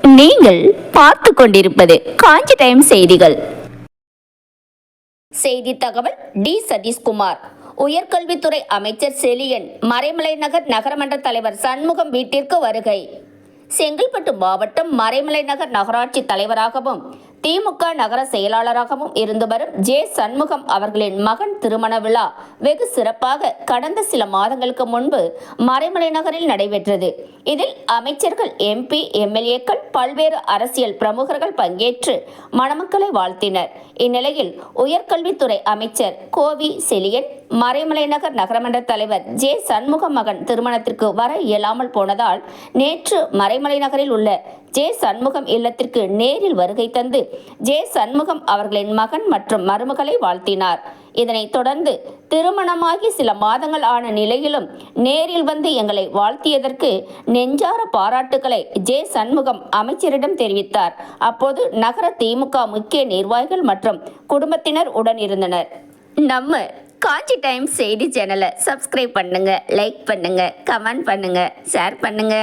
நீங்கள் பார்த்து கொண்டிருப்பது காஞ்சி டைம் செய்திகள். செய்தி தகவல் டி. சதீஷ்குமார். உயர்கல்வித்துறை அமைச்சர் செலியன் மறைமலை நகர் நகரமன்ற தலைவர் சண்முகம் வீட்டிற்கு வருகை. செங்கல்பட்டு மாவட்டம் மறைமலை நகர் நகராட்சி தலைவராகவும் திமுக நகர செயலாளராகவும் இருந்து வரும் ஜே. சண்முகம் அவர்களின் மகன் திருமண விழா வெகு சிறப்பாக கடந்த சில மாதங்களுக்கு முன்பு மறைமலை நகரில் நடைபெற்றது. இதில் அமைச்சர்கள், MP, MLAக்கள், பல்வேறு அரசியல் பிரமுகர்கள் பங்கேற்று மணமக்களை வாழ்த்தினர். இந்நிலையில் உயர்கல்வித்துறை அமைச்சர் கோவி செலியன் மறைமலை நகர் நகரமன்ற தலைவர் ஜே. சண்முகம் மகன் திருமணத்திற்கு வர இயலாமல் போனதால் நேற்று மறைமலை நகரில் உள்ள ஜே. சண்முகம் இல்லத்திற்கு நேரில் வருகை தந்து ஜே. சண்முகம் அவர்களின் மகன் மற்றும் மருமகளை வாழ்த்தினார். இதனைத் தொடர்ந்து திருமணமாகி சில மாதங்கள் ஆன நிலையிலும் நேரில் வந்து எங்களை வாழ்த்தியதற்கு நெஞ்சார பாராட்டுக்களை ஜே. சண்முகம் அமைச்சரிடம் தெரிவித்தார். அப்போது நகர திமுக முக்கிய நிர்வாகிகள் மற்றும் குடும்பத்தினர் உடன் இருந்தனர். நம்ம காஞ்சி டைம் செய்தி சேனலை சப்ஸ்கிரைப் பண்ணுங்க, லைக் பண்ணுங்க, கமெண்ட் பண்ணுங்க, ஷேர் பண்ணுங்க.